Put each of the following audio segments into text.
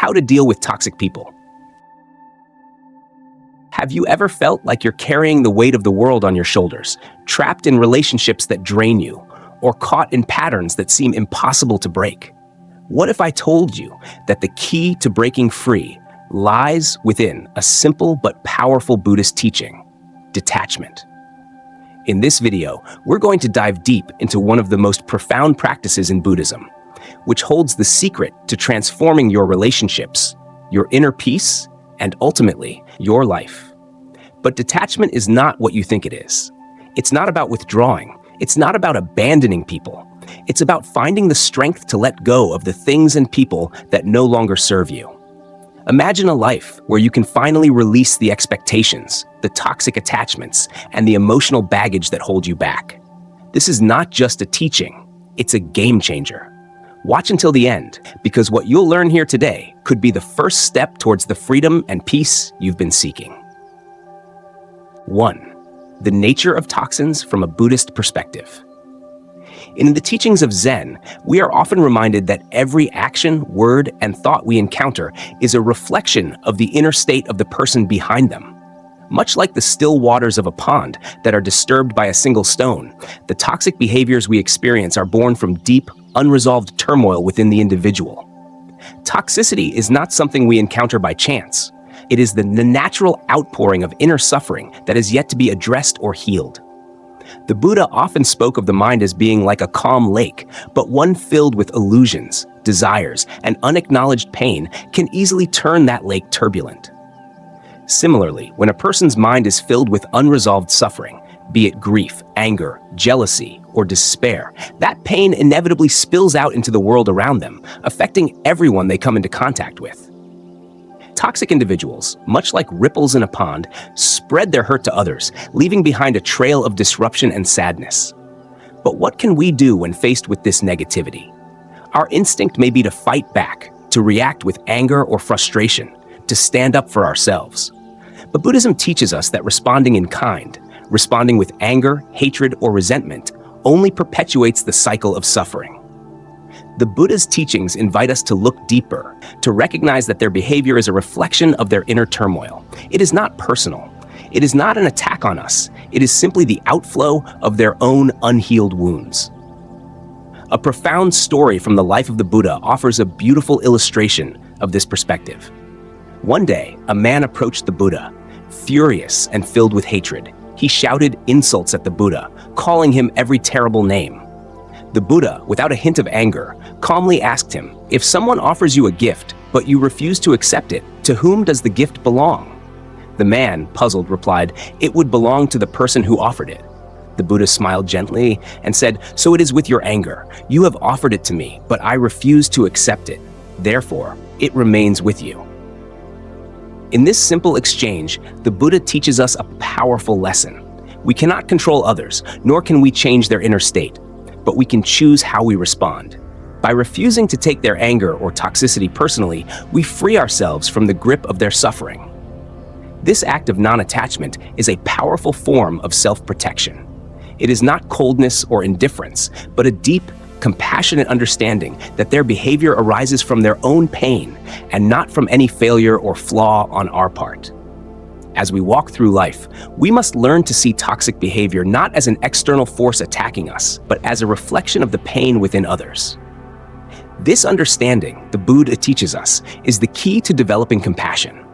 how to deal with toxic people. Have you ever felt like you're carrying the weight of the world on your shoulders, trapped in relationships that drain you, or caught in patterns that seem impossible to break? What if I told you that the key to breaking free lies within a simple but powerful Buddhist teaching: detachment? In this video, we're going to dive deep into one of the most profound practices in Buddhism, which holds the secret to transforming your relationships, your inner peace, and ultimately, your life. But detachment is not what you think it is. It's not about withdrawing. It's not about abandoning people. It's about finding the strength to let go of the things and people that no longer serve you. Imagine a life where you can finally release the expectations, the toxic attachments, and the emotional baggage that hold you back. This is not just a teaching, it's a game changer. Watch until the end, because what you'll learn here today could be the first step towards the freedom and peace you've been seeking. 1. The nature of toxins from a Buddhist perspective. In the teachings of Zen, we are often reminded that every action, word, and thought we encounter is a reflection of the inner state of the person behind them. Much like the still waters of a pond that are disturbed by a single stone, the toxic behaviors we experience are born from deep, unresolved turmoil within the individual. Toxicity is not something we encounter by chance. It is the natural outpouring of inner suffering that is yet to be addressed or healed. The Buddha often spoke of the mind as being like a calm lake, but one filled with illusions, desires, and unacknowledged pain can easily turn that lake turbulent. Similarly, when a person's mind is filled with unresolved suffering, be it grief, anger, jealousy, or despair, that pain inevitably spills out into the world around them, affecting everyone they come into contact with. Toxic individuals, much like ripples in a pond, spread their hurt to others, leaving behind a trail of disruption and sadness. But what can we do when faced with this negativity? Our instinct may be to fight back, to react with anger or frustration, to stand up for ourselves. But Buddhism teaches us that responding in kind, responding with anger, hatred, or resentment, only perpetuates the cycle of suffering. The Buddha's teachings invite us to look deeper, to recognize that their behavior is a reflection of their inner turmoil. It is not personal. It is not an attack on us. It is simply the outflow of their own unhealed wounds. A profound story from the life of the Buddha offers a beautiful illustration of this perspective. One day, a man approached the Buddha, furious and filled with hatred. He shouted insults at the Buddha, calling him every terrible name. The Buddha, without a hint of anger, calmly asked him, "If someone offers you a gift, but you refuse to accept it, to whom does the gift belong?" The man, puzzled, replied, "It would belong to the person who offered it." The Buddha smiled gently and said, "So it is with your anger. You have offered it to me, but I refuse to accept it. Therefore, it remains with you." In this simple exchange, the Buddha teaches us a powerful lesson. We cannot control others, nor can we change their inner state, but we can choose how we respond. By refusing to take their anger or toxicity personally, we free ourselves from the grip of their suffering. This act of non-attachment is a powerful form of self-protection. It is not coldness or indifference, but a deep, compassionate understanding that their behavior arises from their own pain and not from any failure or flaw on our part. As we walk through life, we must learn to see toxic behavior not as an external force attacking us, but as a reflection of the pain within others. This understanding, the Buddha teaches us, is the key to developing compassion.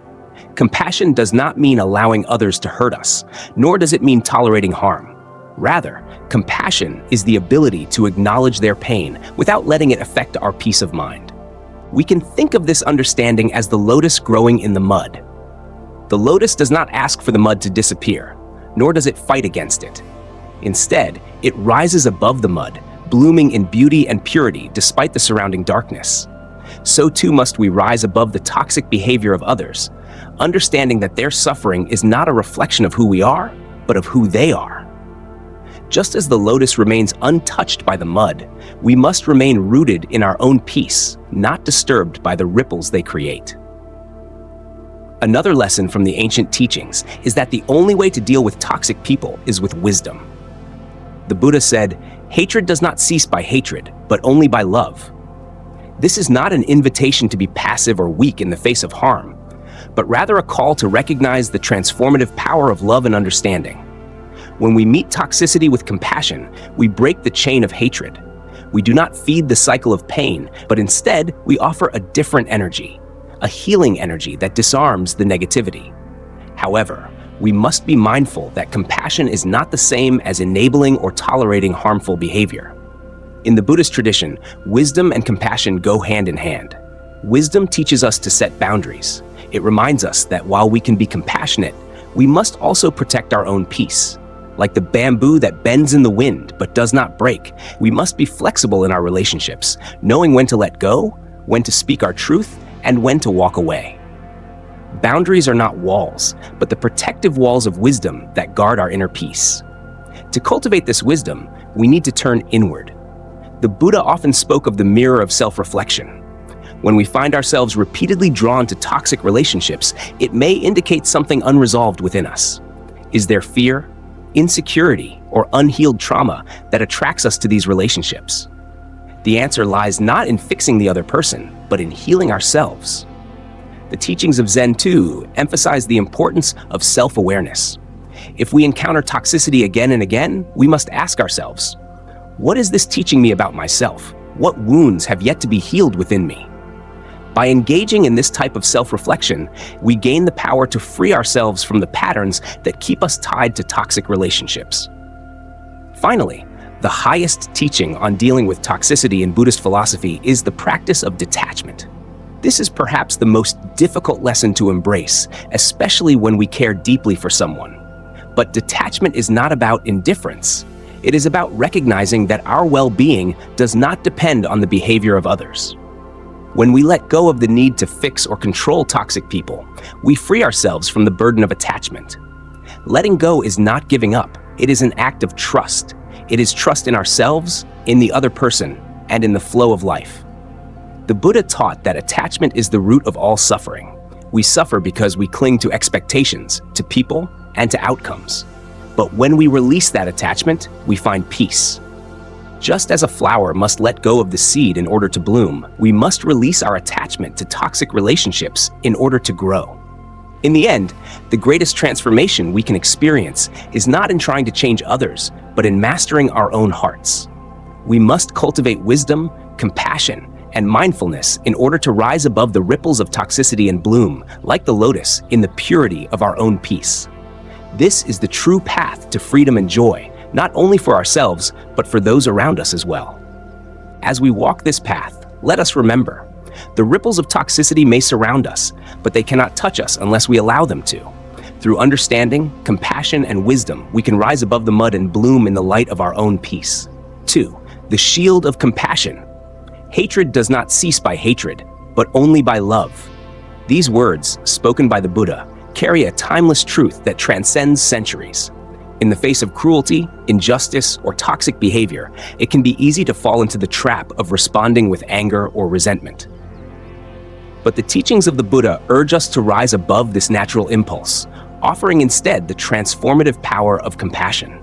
Compassion does not mean allowing others to hurt us, nor does it mean tolerating harm. Rather, compassion is the ability to acknowledge their pain without letting it affect our peace of mind. We can think of this understanding as the lotus growing in the mud. The lotus does not ask for the mud to disappear, nor does it fight against it. Instead, it rises above the mud, blooming in beauty and purity despite the surrounding darkness. So too must we rise above the toxic behavior of others, understanding that their suffering is not a reflection of who we are, but of who they are. Just as the lotus remains untouched by the mud, we must remain rooted in our own peace, not disturbed by the ripples they create. Another lesson from the ancient teachings is that the only way to deal with toxic people is with wisdom. The Buddha said, "Hatred does not cease by hatred, but only by love." This is not an invitation to be passive or weak in the face of harm, but rather a call to recognize the transformative power of love and understanding. When we meet toxicity with compassion, we break the chain of hatred. We do not feed the cycle of pain, but instead we offer a different energy, a healing energy that disarms the negativity. However, we must be mindful that compassion is not the same as enabling or tolerating harmful behavior. In the Buddhist tradition, wisdom and compassion go hand in hand. Wisdom teaches us to set boundaries. It reminds us that while we can be compassionate, we must also protect our own peace. Like the bamboo that bends in the wind but does not break, we must be flexible in our relationships, knowing when to let go, when to speak our truth, and when to walk away. Boundaries are not walls, but the protective walls of wisdom that guard our inner peace. To cultivate this wisdom, we need to turn inward. The Buddha often spoke of the mirror of self-reflection. When we find ourselves repeatedly drawn to toxic relationships, it may indicate something unresolved within us. Is there fear, insecurity, or unhealed trauma that attracts us to these relationships? The answer lies not in fixing the other person, but in healing ourselves. The teachings of Zen, too, emphasize the importance of self-awareness. If we encounter toxicity again and again, we must ask ourselves, what is this teaching me about myself? What wounds have yet to be healed within me? By engaging in this type of self-reflection, we gain the power to free ourselves from the patterns that keep us tied to toxic relationships. Finally, the highest teaching on dealing with toxicity in Buddhist philosophy is the practice of detachment. This is perhaps the most difficult lesson to embrace, especially when we care deeply for someone. But detachment is not about indifference. It is about recognizing that our well-being does not depend on the behavior of others. When we let go of the need to fix or control toxic people, we free ourselves from the burden of attachment. Letting go is not giving up. It is an act of trust. It is trust in ourselves, in the other person, and in the flow of life. The Buddha taught that attachment is the root of all suffering. We suffer because we cling to expectations, to people, and to outcomes. But when we release that attachment, we find peace. Just as a flower must let go of the seed in order to bloom, we must release our attachment to toxic relationships in order to grow. In the end, the greatest transformation we can experience is not in trying to change others, but in mastering our own hearts. We must cultivate wisdom, compassion, and mindfulness in order to rise above the ripples of toxicity and bloom, like the lotus, in the purity of our own peace. This is the true path to freedom and joy, not only for ourselves, but for those around us as well. As we walk this path, let us remember, the ripples of toxicity may surround us, but they cannot touch us unless we allow them to. Through understanding, compassion, and wisdom, we can rise above the mud and bloom in the light of our own peace. 2. The shield of compassion. Hatred does not cease by hatred, but only by love. These words, spoken by the Buddha, carry a timeless truth that transcends centuries. In the face of cruelty, injustice, or toxic behavior, it can be easy to fall into the trap of responding with anger or resentment. But the teachings of the Buddha urge us to rise above this natural impulse, offering instead the transformative power of compassion.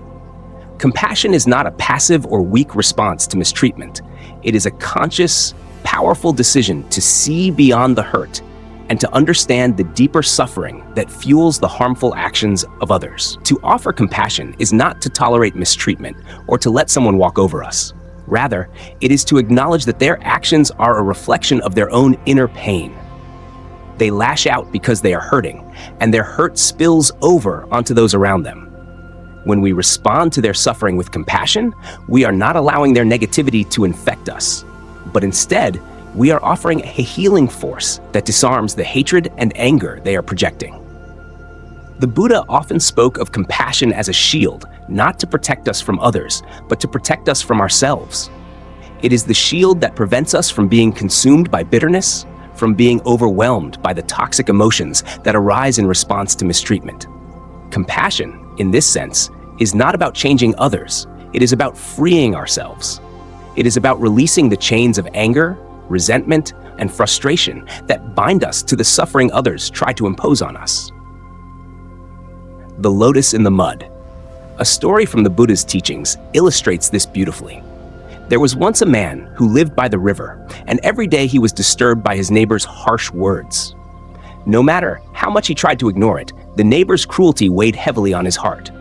Compassion is not a passive or weak response to mistreatment. It is a conscious, powerful decision to see beyond the hurt and to understand the deeper suffering that fuels the harmful actions of others. To offer compassion is not to tolerate mistreatment or to let someone walk over us. Rather, it is to acknowledge that their actions are a reflection of their own inner pain. They lash out because they are hurting, and their hurt spills over onto those around them. When we respond to their suffering with compassion, we are not allowing their negativity to infect us, but instead, we are offering a healing force that disarms the hatred and anger they are projecting. The Buddha often spoke of compassion as a shield, not to protect us from others, but to protect us from ourselves. It is the shield that prevents us from being consumed by bitterness, from being overwhelmed by the toxic emotions that arise in response to mistreatment. Compassion, in this sense, is not about changing others. It is about freeing ourselves. It is about releasing the chains of anger, resentment, and frustration that bind us to the suffering others try to impose on us. The lotus in the mud. A story from the Buddha's teachings illustrates this beautifully. There was once a man who lived by the river, and every day he was disturbed by his neighbor's harsh words. No matter how much he tried to ignore it, the neighbor's cruelty weighed heavily on his heart.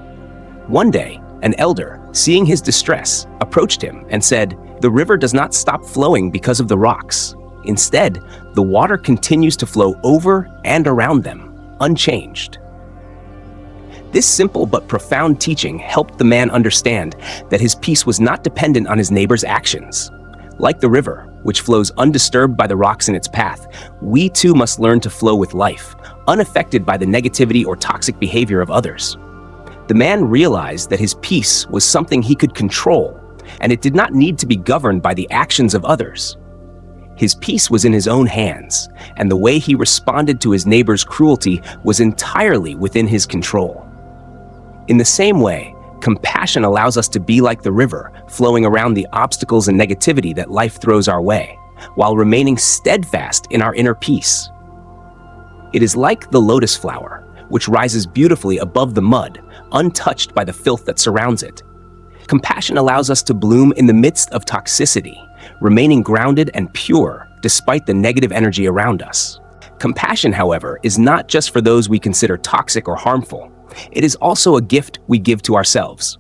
One day, an elder, seeing his distress, approached him and said, "The river does not stop flowing because of the rocks. Instead, the water continues to flow over and around them, unchanged." This simple but profound teaching helped the man understand that his peace was not dependent on his neighbor's actions. Like the river, which flows undisturbed by the rocks in its path, we too must learn to flow with life, unaffected by the negativity or toxic behavior of others. The man realized that his peace was something he could control, and it did not need to be governed by the actions of others. His peace was in his own hands, and the way he responded to his neighbor's cruelty was entirely within his control. In the same way, compassion allows us to be like the river, flowing around the obstacles and negativity that life throws our way, while remaining steadfast in our inner peace. It is like the lotus flower, which rises beautifully above the mud, untouched by the filth that surrounds it. Compassion allows us to bloom in the midst of toxicity, remaining grounded and pure despite the negative energy around us. Compassion, however, is not just for those we consider toxic or harmful. It is also a gift we give to ourselves.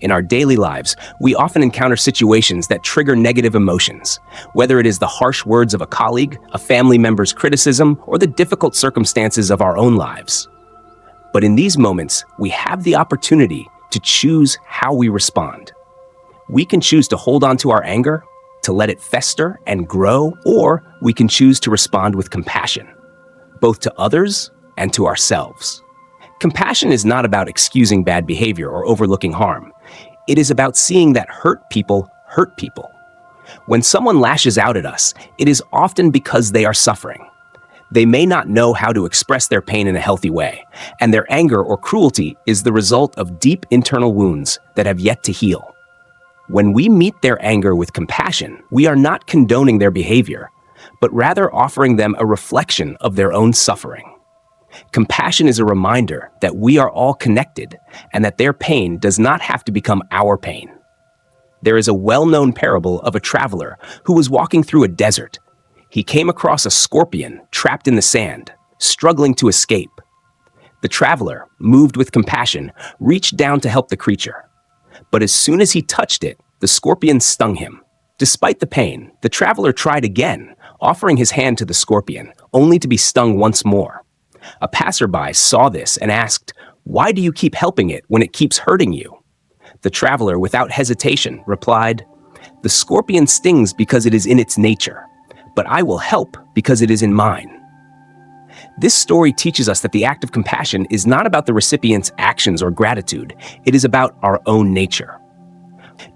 In our daily lives, we often encounter situations that trigger negative emotions, whether it is the harsh words of a colleague, a family member's criticism, or the difficult circumstances of our own lives. But in these moments, we have the opportunity to choose how we respond. We can choose to hold on to our anger, to let it fester and grow, or we can choose to respond with compassion, both to others and to ourselves. Compassion is not about excusing bad behavior or overlooking harm. It is about seeing that hurt people hurt people. When someone lashes out at us, it is often because they are suffering. They may not know how to express their pain in a healthy way, and their anger or cruelty is the result of deep internal wounds that have yet to heal. When we meet their anger with compassion, we are not condoning their behavior, but rather offering them a reflection of their own suffering. Compassion is a reminder that we are all connected and that their pain does not have to become our pain. There is a well-known parable of a traveler who was walking through a desert. He came across a scorpion trapped in the sand, struggling to escape. The traveler, moved with compassion, reached down to help the creature. But as soon as he touched it, the scorpion stung him. Despite the pain, the traveler tried again, offering his hand to the scorpion, only to be stung once more. A passerby saw this and asked, "Why do you keep helping it when it keeps hurting you?" The traveler, without hesitation, replied, "The scorpion stings because it is in its nature, but I will help because it is in mine." This story teaches us that the act of compassion is not about the recipient's actions or gratitude. It is about our own nature.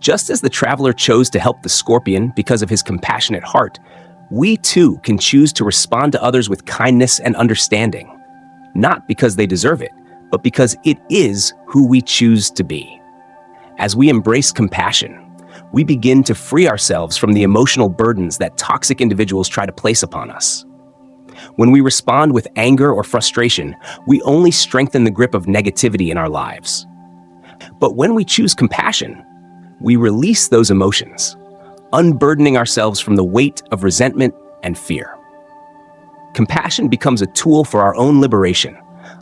Just as the traveler chose to help the scorpion because of his compassionate heart, we too can choose to respond to others with kindness and understanding, not because they deserve it, but because it is who we choose to be. As we embrace compassion, we begin to free ourselves from the emotional burdens that toxic individuals try to place upon us. When we respond with anger or frustration, we only strengthen the grip of negativity in our lives. But when we choose compassion, we release those emotions, unburdening ourselves from the weight of resentment and fear. Compassion becomes a tool for our own liberation,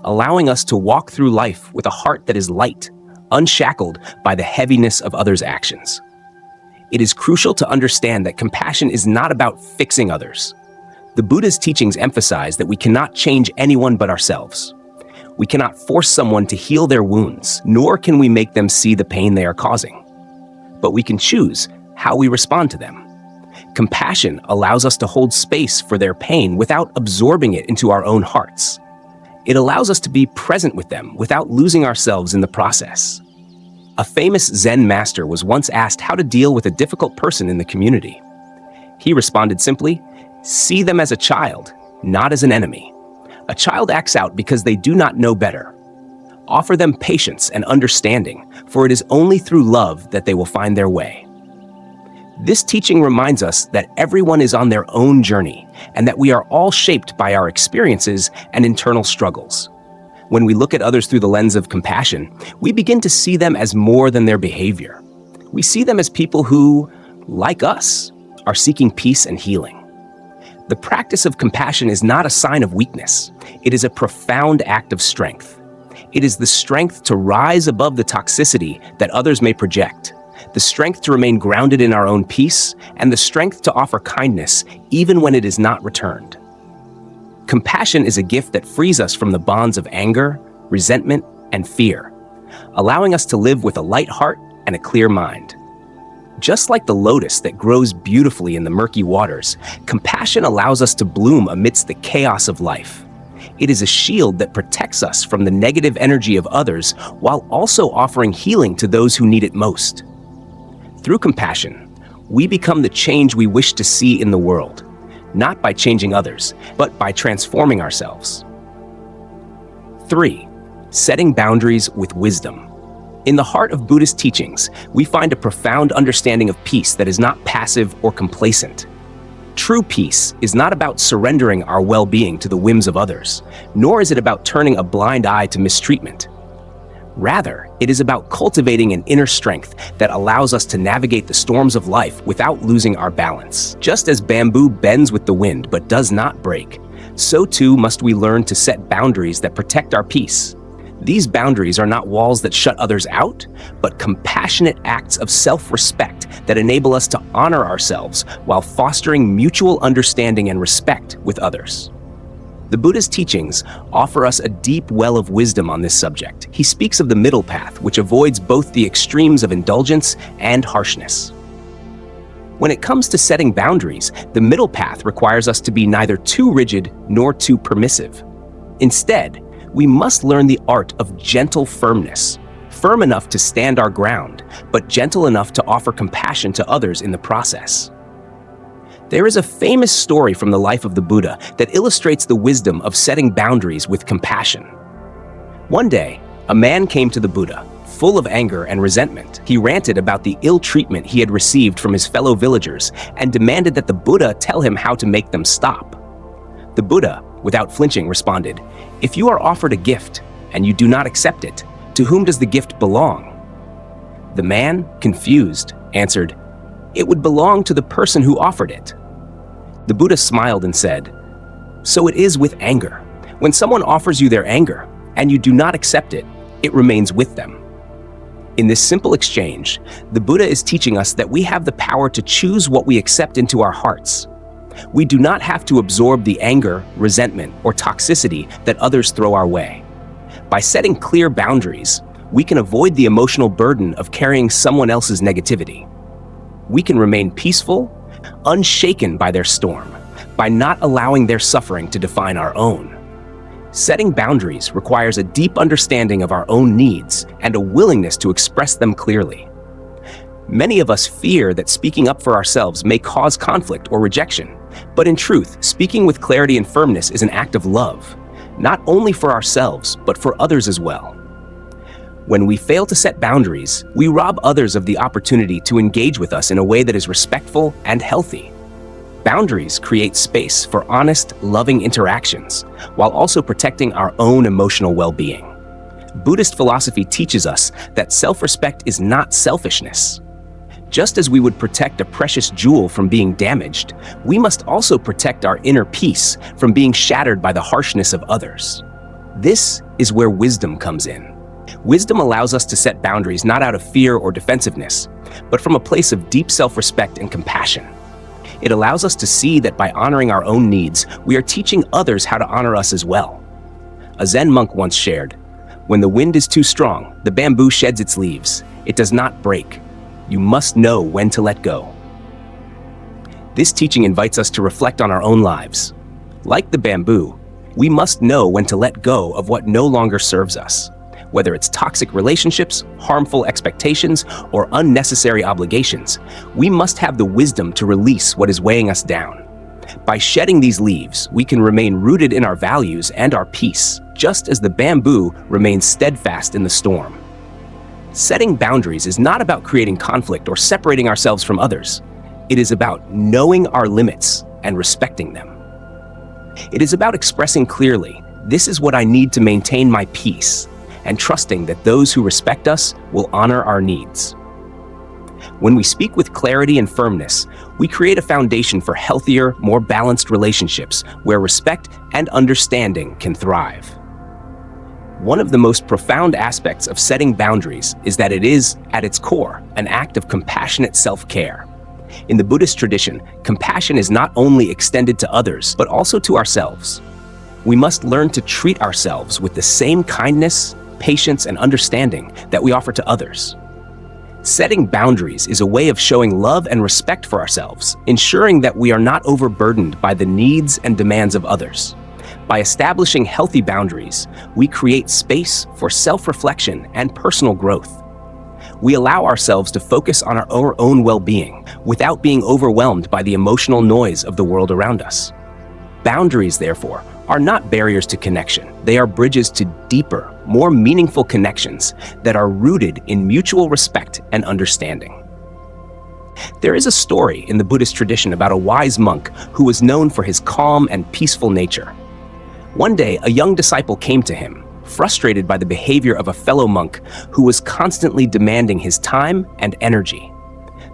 allowing us to walk through life with a heart that is light, unshackled by the heaviness of others' actions. It is crucial to understand that compassion is not about fixing others. The Buddha's teachings emphasize that we cannot change anyone but ourselves. We cannot force someone to heal their wounds, nor can we make them see the pain they are causing. But we can choose how we respond to them. Compassion allows us to hold space for their pain without absorbing it into our own hearts. It allows us to be present with them without losing ourselves in the process. A famous Zen master was once asked how to deal with a difficult person in the community. He responded simply, "See them as a child, not as an enemy. A child acts out because they do not know better. Offer them patience and understanding, for it is only through love that they will find their way." This teaching reminds us that everyone is on their own journey and that we are all shaped by our experiences and internal struggles. When we look at others through the lens of compassion, we begin to see them as more than their behavior. We see them as people who, like us, are seeking peace and healing. The practice of compassion is not a sign of weakness. It is a profound act of strength. It is the strength to rise above the toxicity that others may project, the strength to remain grounded in our own peace, and the strength to offer kindness even when it is not returned. Compassion is a gift that frees us from the bonds of anger, resentment, and fear, allowing us to live with a light heart and a clear mind. Just like the lotus that grows beautifully in the murky waters, compassion allows us to bloom amidst the chaos of life. It is a shield that protects us from the negative energy of others while also offering healing to those who need it most. Through compassion, we become the change we wish to see in the world, not by changing others, but by transforming ourselves. 3. Setting boundaries with wisdom. In the heart of Buddhist teachings, we find a profound understanding of peace that is not passive or complacent. True peace is not about surrendering our well-being to the whims of others, nor is it about turning a blind eye to mistreatment. Rather, it is about cultivating an inner strength that allows us to navigate the storms of life without losing our balance. Just as bamboo bends with the wind but does not break, so too must we learn to set boundaries that protect our peace. These boundaries are not walls that shut others out, but compassionate acts of self-respect that enable us to honor ourselves while fostering mutual understanding and respect with others. The Buddha's teachings offer us a deep well of wisdom on this subject. He speaks of the middle path, which avoids both the extremes of indulgence and harshness. When it comes to setting boundaries, the middle path requires us to be neither too rigid nor too permissive. Instead, we must learn the art of gentle firmness, firm enough to stand our ground, but gentle enough to offer compassion to others in the process. There is a famous story from the life of the Buddha that illustrates the wisdom of setting boundaries with compassion. One day, a man came to the Buddha, full of anger and resentment. He ranted about the ill treatment he had received from his fellow villagers and demanded that the Buddha tell him how to make them stop. The Buddha, without flinching, responded, "If you are offered a gift and you do not accept it, to whom does the gift belong?" The man, confused, answered, "It would belong to the person who offered it." The Buddha smiled and said, "So it is with anger. When someone offers you their anger and you do not accept it, it remains with them." In this simple exchange, the Buddha is teaching us that we have the power to choose what we accept into our hearts. We do not have to absorb the anger, resentment, or toxicity that others throw our way. By setting clear boundaries, we can avoid the emotional burden of carrying someone else's negativity. We can remain peaceful, unshaken by their storm, by not allowing their suffering to define our own. Setting boundaries requires a deep understanding of our own needs and a willingness to express them clearly. Many of us fear that speaking up for ourselves may cause conflict or rejection, but in truth, speaking with clarity and firmness is an act of love, not only for ourselves, but for others as well. When we fail to set boundaries, we rob others of the opportunity to engage with us in a way that is respectful and healthy. Boundaries create space for honest, loving interactions, while also protecting our own emotional well-being. Buddhist philosophy teaches us that self-respect is not selfishness. Just as we would protect a precious jewel from being damaged, we must also protect our inner peace from being shattered by the harshness of others. This is where wisdom comes in. Wisdom allows us to set boundaries not out of fear or defensiveness, but from a place of deep self-respect and compassion. It allows us to see that by honoring our own needs, we are teaching others how to honor us as well. A Zen monk once shared, "When the wind is too strong, the bamboo sheds its leaves. It does not break. You must know when to let go." This teaching invites us to reflect on our own lives. Like the bamboo, we must know when to let go of what no longer serves us. Whether it's toxic relationships, harmful expectations, or unnecessary obligations, we must have the wisdom to release what is weighing us down. By shedding these leaves, we can remain rooted in our values and our peace, just as the bamboo remains steadfast in the storm. Setting boundaries is not about creating conflict or separating ourselves from others. It is about knowing our limits and respecting them. It is about expressing clearly, "This is what I need to maintain my peace," and trusting that those who respect us will honor our needs. When we speak with clarity and firmness, we create a foundation for healthier, more balanced relationships where respect and understanding can thrive. One of the most profound aspects of setting boundaries is that it is, at its core, an act of compassionate self-care. In the Buddhist tradition, compassion is not only extended to others, but also to ourselves. We must learn to treat ourselves with the same kindness, patience, and understanding that we offer to others. Setting boundaries is a way of showing love and respect for ourselves, ensuring that we are not overburdened by the needs and demands of others. By establishing healthy boundaries, we create space for self-reflection and personal growth. We allow ourselves to focus on our own well-being without being overwhelmed by the emotional noise of the world around us. Boundaries, therefore, are not barriers to connection. They are bridges to deeper, more meaningful connections that are rooted in mutual respect and understanding. There is a story in the Buddhist tradition about a wise monk who was known for his calm and peaceful nature. One day, a young disciple came to him, frustrated by the behavior of a fellow monk who was constantly demanding his time and energy.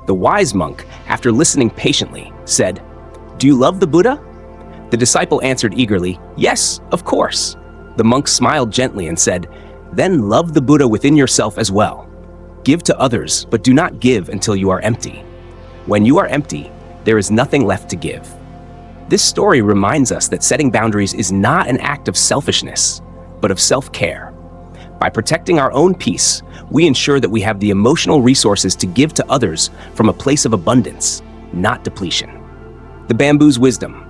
The wise monk, after listening patiently, said, "Do you love the Buddha?" The disciple answered eagerly, "Yes, of course." The monk smiled gently and said, "Then love the Buddha within yourself as well. Give to others, but do not give until you are empty. When you are empty, there is nothing left to give." This story reminds us that setting boundaries is not an act of selfishness, but of self-care. By protecting our own peace, we ensure that we have the emotional resources to give to others from a place of abundance, not depletion. The bamboo's wisdom.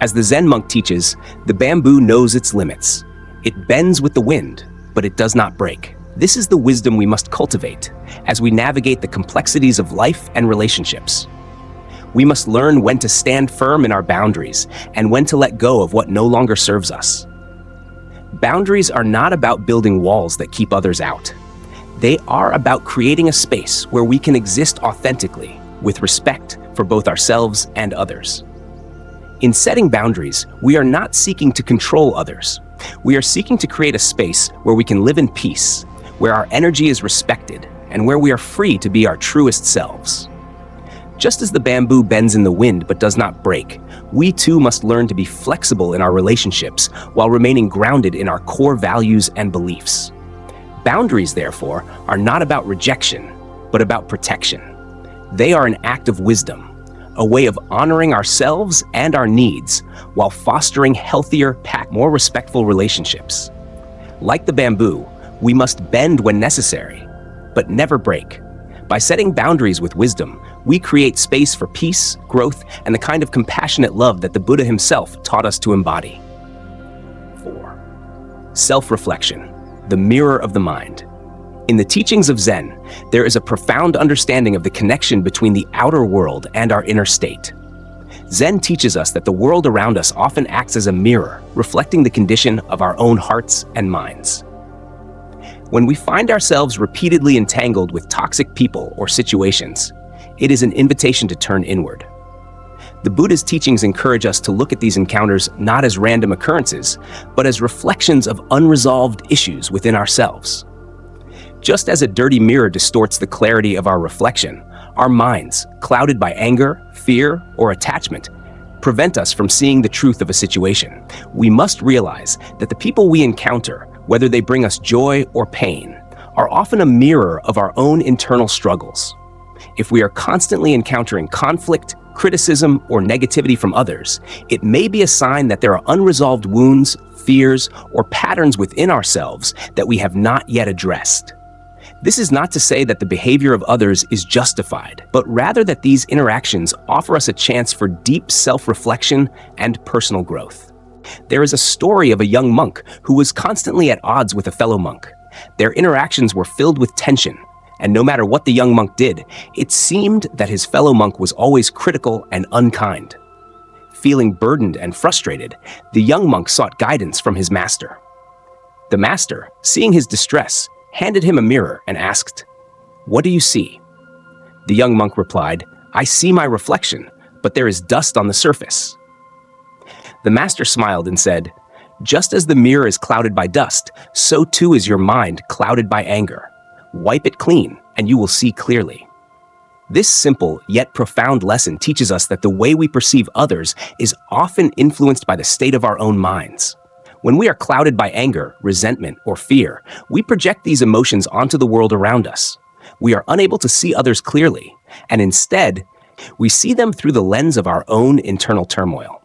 As the Zen monk teaches, the bamboo knows its limits. It bends with the wind, but it does not break. This is the wisdom we must cultivate as we navigate the complexities of life and relationships. We must learn when to stand firm in our boundaries and when to let go of what no longer serves us. Boundaries are not about building walls that keep others out. They are about creating a space where we can exist authentically, with respect for both ourselves and others. In setting boundaries, we are not seeking to control others. We are seeking to create a space where we can live in peace, where our energy is respected, and where we are free to be our truest selves. Just as the bamboo bends in the wind but does not break, we too must learn to be flexible in our relationships while remaining grounded in our core values and beliefs. Boundaries, therefore, are not about rejection, but about protection. They are an act of wisdom, a way of honoring ourselves and our needs while fostering healthier, more respectful relationships. Like the bamboo, we must bend when necessary, but never break. By setting boundaries with wisdom, we create space for peace, growth, and the kind of compassionate love that the Buddha himself taught us to embody. 4. Self-reflection, the mirror of the mind. In the teachings of Zen, there is a profound understanding of the connection between the outer world and our inner state. Zen teaches us that the world around us often acts as a mirror, reflecting the condition of our own hearts and minds. When we find ourselves repeatedly entangled with toxic people or situations, it is an invitation to turn inward. The Buddha's teachings encourage us to look at these encounters not as random occurrences, but as reflections of unresolved issues within ourselves. Just as a dirty mirror distorts the clarity of our reflection, our minds, clouded by anger, fear, or attachment, prevent us from seeing the truth of a situation. We must realize that the people we encounter, whether they bring us joy or pain, are often a mirror of our own internal struggles. If we are constantly encountering conflict, criticism, or negativity from others, it may be a sign that there are unresolved wounds, fears, or patterns within ourselves that we have not yet addressed. This is not to say that the behavior of others is justified, but rather that these interactions offer us a chance for deep self-reflection and personal growth. There is a story of a young monk who was constantly at odds with a fellow monk. Their interactions were filled with tension, and no matter what the young monk did, it seemed that his fellow monk was always critical and unkind. Feeling burdened and frustrated, the young monk sought guidance from his master. The master, seeing his distress, handed him a mirror and asked, "What do you see?" The young monk replied, "I see my reflection, but there is dust on the surface." The master smiled and said, "Just as the mirror is clouded by dust, so too is your mind clouded by anger. Wipe it clean, and you will see clearly." This simple yet profound lesson teaches us that the way we perceive others is often influenced by the state of our own minds. When we are clouded by anger, resentment, or fear, we project these emotions onto the world around us. We are unable to see others clearly, and instead, we see them through the lens of our own internal turmoil.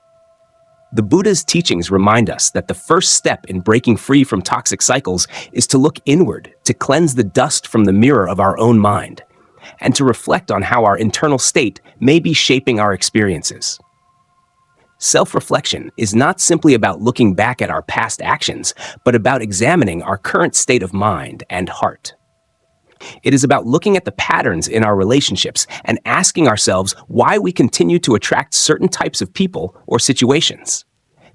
The Buddha's teachings remind us that the first step in breaking free from toxic cycles is to look inward, to cleanse the dust from the mirror of our own mind, and to reflect on how our internal state may be shaping our experiences. Self-reflection is not simply about looking back at our past actions, but about examining our current state of mind and heart. It is about looking at the patterns in our relationships and asking ourselves why we continue to attract certain types of people or situations.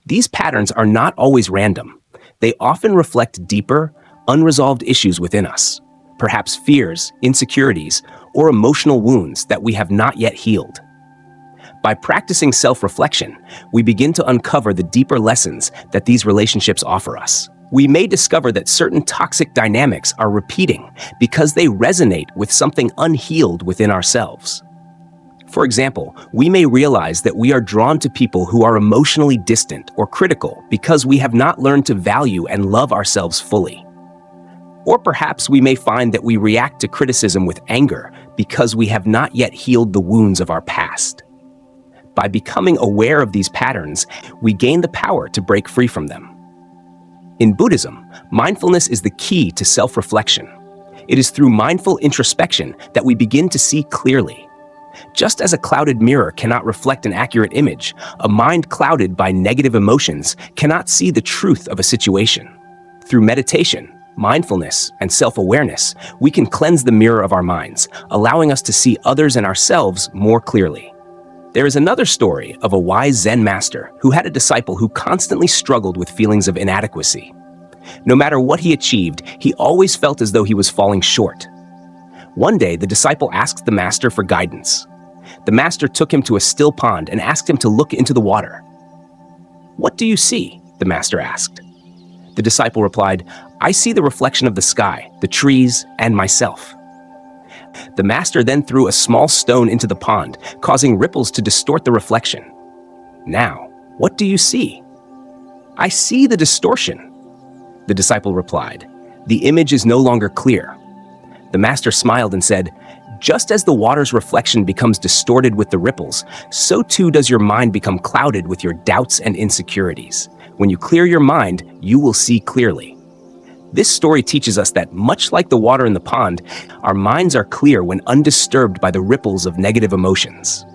These patterns are not always random. They often reflect deeper, unresolved issues within us, perhaps fears, insecurities, or emotional wounds that we have not yet healed. By practicing self-reflection, we begin to uncover the deeper lessons that these relationships offer us. We may discover that certain toxic dynamics are repeating because they resonate with something unhealed within ourselves. For example, we may realize that we are drawn to people who are emotionally distant or critical because we have not learned to value and love ourselves fully. Or perhaps we may find that we react to criticism with anger because we have not yet healed the wounds of our past. By becoming aware of these patterns, we gain the power to break free from them. In Buddhism, mindfulness is the key to self-reflection. It is through mindful introspection that we begin to see clearly. Just as a clouded mirror cannot reflect an accurate image, a mind clouded by negative emotions cannot see the truth of a situation. Through meditation, mindfulness, and self-awareness, we can cleanse the mirror of our minds, allowing us to see others and ourselves more clearly. There is another story of a wise Zen master who had a disciple who constantly struggled with feelings of inadequacy. No matter what he achieved, he always felt as though he was falling short. One day, the disciple asked the master for guidance. The master took him to a still pond and asked him to look into the water. "What do you see?" the master asked. The disciple replied, "I see the reflection of the sky, the trees, and myself." The master then threw a small stone into the pond, causing ripples to distort the reflection. "Now, what do you see?" "I see the distortion," the disciple replied. "The image is no longer clear." The master smiled and said, "Just as the water's reflection becomes distorted with the ripples, so too does your mind become clouded with your doubts and insecurities. When you clear your mind, you will see clearly." This story teaches us that, much like the water in the pond, our minds are clear when undisturbed by the ripples of negative emotions.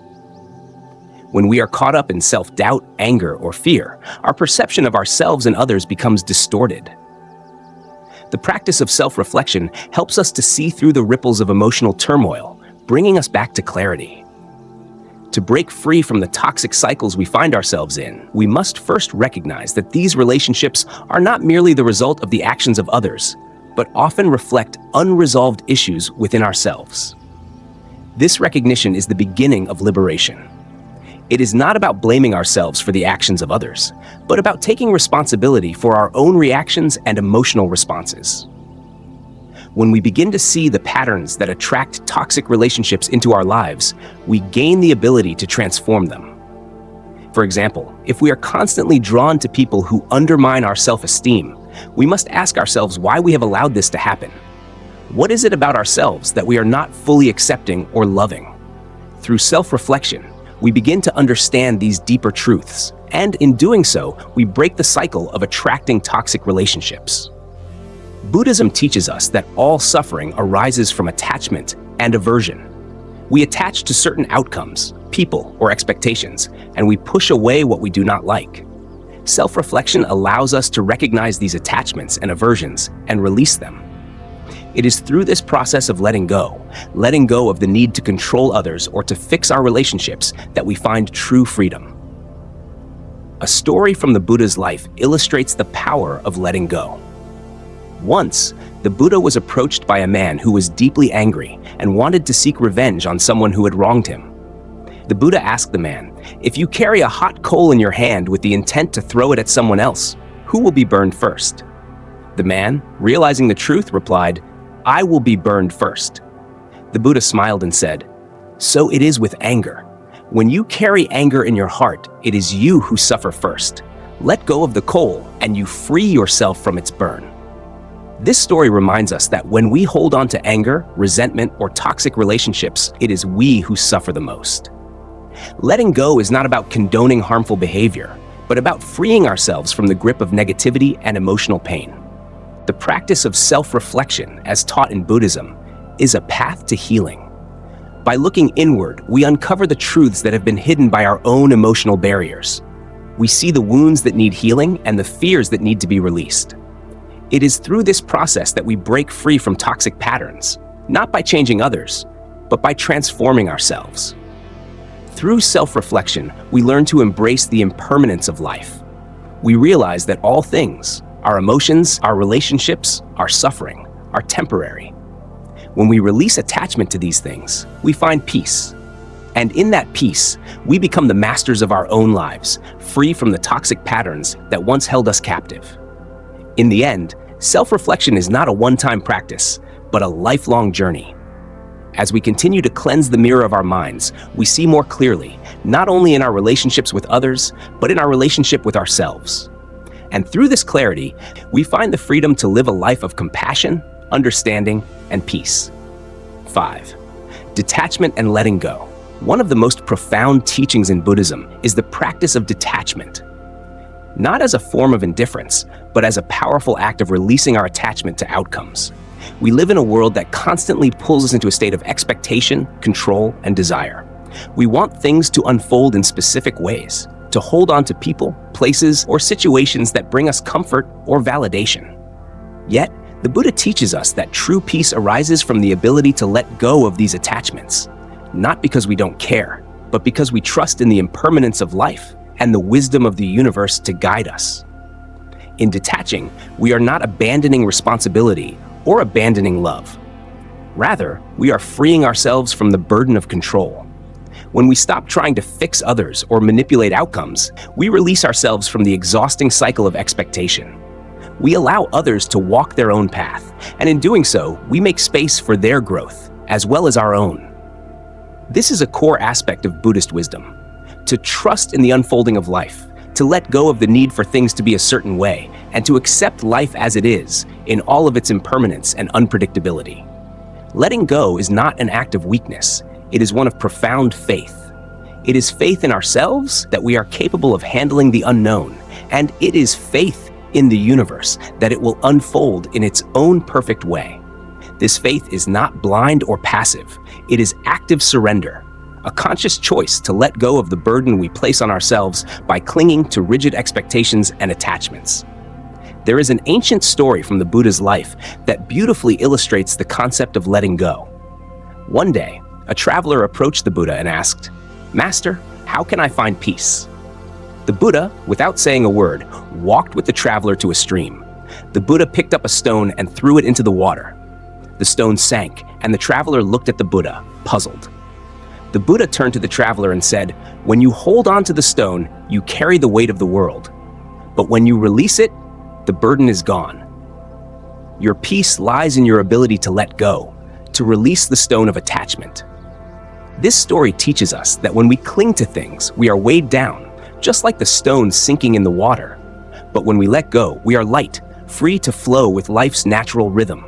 When we are caught up in self-doubt, anger, or fear, our perception of ourselves and others becomes distorted. The practice of self-reflection helps us to see through the ripples of emotional turmoil, bringing us back to clarity. To break free from the toxic cycles we find ourselves in, we must first recognize that these relationships are not merely the result of the actions of others, but often reflect unresolved issues within ourselves. This recognition is the beginning of liberation. It is not about blaming ourselves for the actions of others, but about taking responsibility for our own reactions and emotional responses. When we begin to see the patterns that attract toxic relationships into our lives, we gain the ability to transform them. For example, if we are constantly drawn to people who undermine our self-esteem, we must ask ourselves why we have allowed this to happen. What is it about ourselves that we are not fully accepting or loving? Through self-reflection, we begin to understand these deeper truths, and in doing so, we break the cycle of attracting toxic relationships. Buddhism teaches us that all suffering arises from attachment and aversion. We attach to certain outcomes, people, or expectations, and we push away what we do not like. Self-reflection allows us to recognize these attachments and aversions and release them. It is through this process of letting go of the need to control others or to fix our relationships, that we find true freedom. A story from the Buddha's life illustrates the power of letting go. Once, the Buddha was approached by a man who was deeply angry and wanted to seek revenge on someone who had wronged him. The Buddha asked the man, "If you carry a hot coal in your hand with the intent to throw it at someone else, who will be burned first?" The man, realizing the truth, replied, "I will be burned first." The Buddha smiled and said, So it is with anger. When you carry anger in your heart, it is you who suffer first. Let go of the coal, and you free yourself from its burn. This story reminds us that when we hold on to anger, resentment, or toxic relationships, it is we who suffer the most. Letting go is not about condoning harmful behavior, but about freeing ourselves from the grip of negativity and emotional pain. The practice of self-reflection, as taught in Buddhism, is a path to healing. By looking inward, we uncover the truths that have been hidden by our own emotional barriers. We see the wounds that need healing and the fears that need to be released. It is through this process that we break free from toxic patterns, not by changing others, but by transforming ourselves. Through self-reflection, we learn to embrace the impermanence of life. We realize that all things, our emotions, our relationships, our suffering, are temporary. When we release attachment to these things, we find peace. And in that peace, we become the masters of our own lives, free from the toxic patterns that once held us captive. In the end, self-reflection is not a one-time practice, but a lifelong journey. As we continue to cleanse the mirror of our minds, we see more clearly, not only in our relationships with others, but in our relationship with ourselves. And through this clarity, we find the freedom to live a life of compassion, understanding, and peace. 5. Detachment and letting go. One of the most profound teachings in Buddhism is the practice of detachment. Not as a form of indifference, but as a powerful act of releasing our attachment to outcomes. We live in a world that constantly pulls us into a state of expectation, control, and desire. We want things to unfold in specific ways, to hold on to people, places, or situations that bring us comfort or validation. Yet, the Buddha teaches us that true peace arises from the ability to let go of these attachments, not because we don't care, but because we trust in the impermanence of life and the wisdom of the universe to guide us. In detaching, we are not abandoning responsibility or abandoning love. Rather, we are freeing ourselves from the burden of control. When we stop trying to fix others or manipulate outcomes, we release ourselves from the exhausting cycle of expectation. We allow others to walk their own path, and in doing so, we make space for their growth, as well as our own. This is a core aspect of Buddhist wisdom: to trust in the unfolding of life, to let go of the need for things to be a certain way, and to accept life as it is, in all of its impermanence and unpredictability. Letting go is not an act of weakness, it is one of profound faith. It is faith in ourselves that we are capable of handling the unknown, and it is faith in the universe that it will unfold in its own perfect way. This faith is not blind or passive, it is active surrender, a conscious choice to let go of the burden we place on ourselves by clinging to rigid expectations and attachments. There is an ancient story from the Buddha's life that beautifully illustrates the concept of letting go. One day, a traveler approached the Buddha and asked, "Master, how can I find peace?" The Buddha, without saying a word, walked with the traveler to a stream. The Buddha picked up a stone and threw it into the water. The stone sank, and the traveler looked at the Buddha, puzzled. The Buddha turned to the traveler and said, "When you hold on to the stone, you carry the weight of the world. But when you release it, the burden is gone. Your peace lies in your ability to let go, to release the stone of attachment." This story teaches us that when we cling to things, we are weighed down, just like the stone sinking in the water. But when we let go, we are light, free to flow with life's natural rhythm.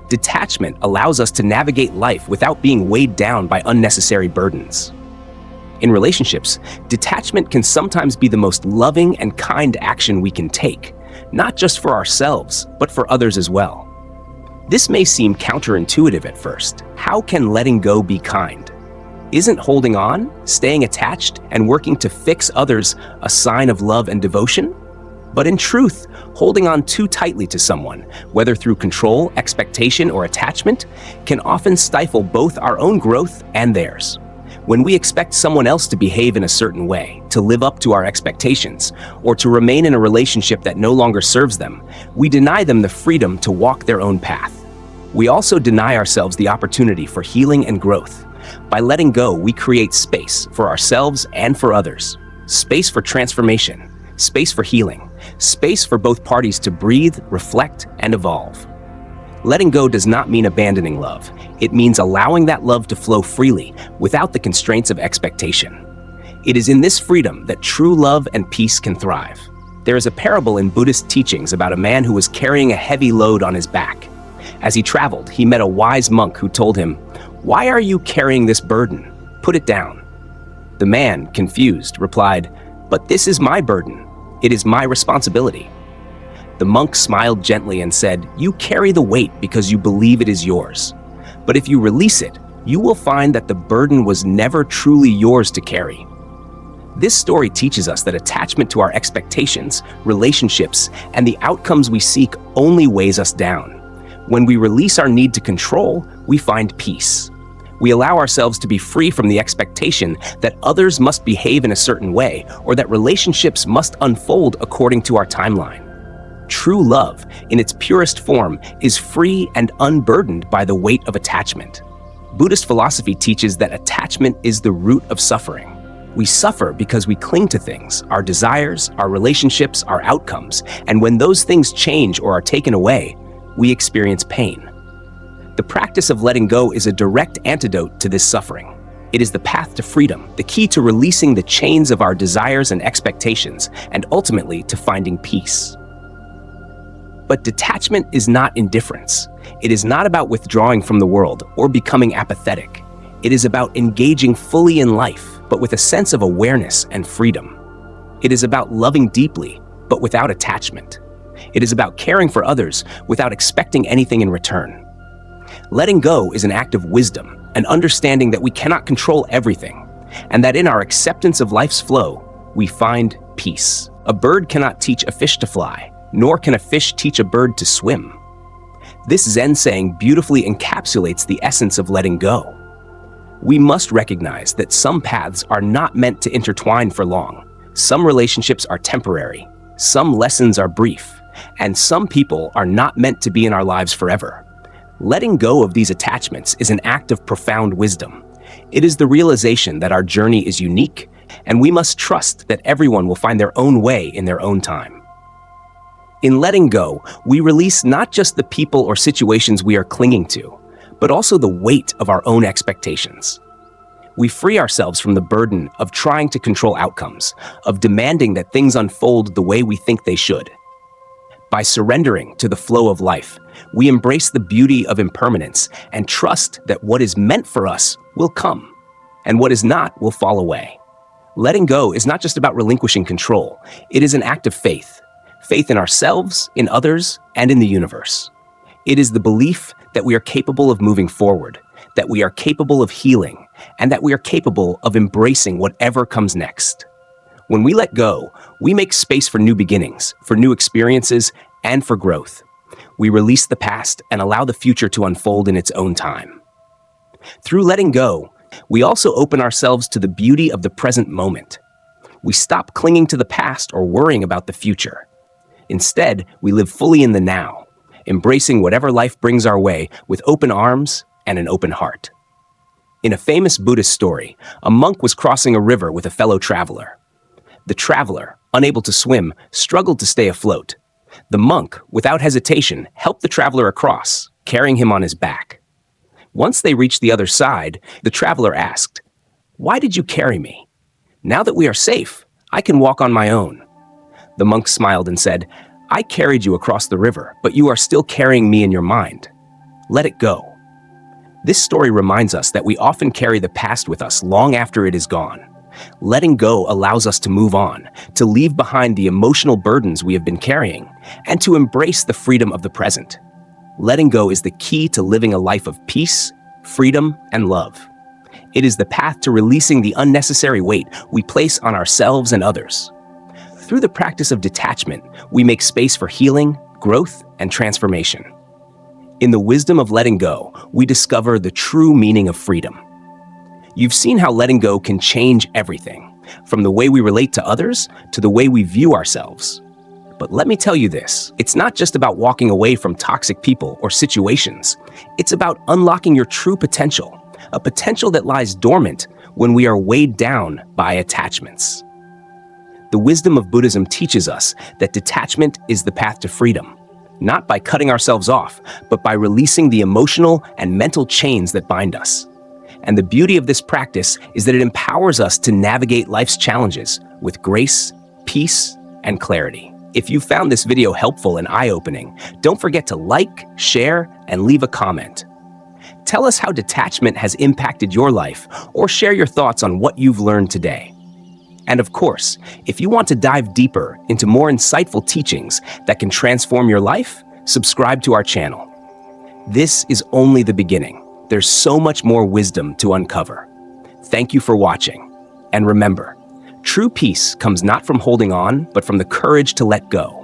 Detachment allows us to navigate life without being weighed down by unnecessary burdens. In relationships, detachment can sometimes be the most loving and kind action we can take, not just for ourselves, but for others as well. This may seem counterintuitive at first. How can letting go be kind? Isn't holding on, staying attached, and working to fix others a sign of love and devotion? But in truth, holding on too tightly to someone, whether through control, expectation, or attachment, can often stifle both our own growth and theirs. When we expect someone else to behave in a certain way, to live up to our expectations, or to remain in a relationship that no longer serves them, we deny them the freedom to walk their own path. We also deny ourselves the opportunity for healing and growth. By letting go, we create space for ourselves and for others. Space for transformation, space for healing, space for both parties to breathe, reflect, and evolve. Letting go does not mean abandoning love. It means allowing that love to flow freely without the constraints of expectation. It is in this freedom that true love and peace can thrive. There is a parable in Buddhist teachings about a man who was carrying a heavy load on his back. As he traveled, he met a wise monk who told him, "Why are you carrying this burden? Put it down." The man, confused, replied, "But this is my burden. It is my responsibility." The monk smiled gently and said, "You carry the weight because you believe it is yours. But if you release it, you will find that the burden was never truly yours to carry." This story teaches us that attachment to our expectations, relationships, and the outcomes we seek only weighs us down. When we release our need to control, we find peace. We allow ourselves to be free from the expectation that others must behave in a certain way or that relationships must unfold according to our timeline. True love, in its purest form, is free and unburdened by the weight of attachment. Buddhist philosophy teaches that attachment is the root of suffering. We suffer because we cling to things, our desires, our relationships, our outcomes, and when those things change or are taken away, we experience pain. The practice of letting go is a direct antidote to this suffering. It is the path to freedom, the key to releasing the chains of our desires and expectations, and ultimately to finding peace. But detachment is not indifference. It is not about withdrawing from the world or becoming apathetic. It is about engaging fully in life, but with a sense of awareness and freedom. It is about loving deeply, but without attachment. It is about caring for others without expecting anything in return. Letting go is an act of wisdom, an understanding that we cannot control everything, and that in our acceptance of life's flow, we find peace. A bird cannot teach a fish to fly, nor can a fish teach a bird to swim. This Zen saying beautifully encapsulates the essence of letting go. We must recognize that some paths are not meant to intertwine for long. Some relationships are temporary, some lessons are brief, and some people are not meant to be in our lives forever. Letting go of these attachments is an act of profound wisdom. It is the realization that our journey is unique, and we must trust that everyone will find their own way in their own time. In letting go, we release not just the people or situations we are clinging to, but also the weight of our own expectations. We free ourselves from the burden of trying to control outcomes, of demanding that things unfold the way we think they should. By surrendering to the flow of life, we embrace the beauty of impermanence and trust that what is meant for us will come, and what is not will fall away. Letting go is not just about relinquishing control. It is an act of faith. Faith in ourselves, in others, and in the universe. It is the belief that we are capable of moving forward, that we are capable of healing, and that we are capable of embracing whatever comes next. When we let go, we make space for new beginnings, for new experiences, and for growth. We release the past and allow the future to unfold in its own time. Through letting go, we also open ourselves to the beauty of the present moment. We stop clinging to the past or worrying about the future. Instead, we live fully in the now, embracing whatever life brings our way with open arms and an open heart. In a famous Buddhist story, a monk was crossing a river with a fellow traveler. The traveler, unable to swim, struggled to stay afloat. The monk, without hesitation, helped the traveler across, carrying him on his back. Once they reached the other side, the traveler asked, "Why did you carry me? Now that we are safe, I can walk on my own." The monk smiled and said, "I carried you across the river, but you are still carrying me in your mind. Let it go." This story reminds us that we often carry the past with us long after it is gone. Letting go allows us to move on, to leave behind the emotional burdens we have been carrying, and to embrace the freedom of the present. Letting go is the key to living a life of peace, freedom, and love. It is the path to releasing the unnecessary weight we place on ourselves and others. Through the practice of detachment, we make space for healing, growth, and transformation. In the wisdom of letting go, we discover the true meaning of freedom. You've seen how letting go can change everything, from the way we relate to others to the way we view ourselves. But let me tell you this, it's not just about walking away from toxic people or situations. It's about unlocking your true potential, a potential that lies dormant when we are weighed down by attachments. The wisdom of Buddhism teaches us that detachment is the path to freedom, not by cutting ourselves off, but by releasing the emotional and mental chains that bind us. And the beauty of this practice is that it empowers us to navigate life's challenges with grace, peace, and clarity. If you found this video helpful and eye-opening, don't forget to like, share, and leave a comment. Tell us how detachment has impacted your life, or share your thoughts on what you've learned today. And of course, if you want to dive deeper into more insightful teachings that can transform your life, subscribe to our channel. This is only the beginning. There's so much more wisdom to uncover. Thank you for watching. And remember, true peace comes not from holding on, but from the courage to let go.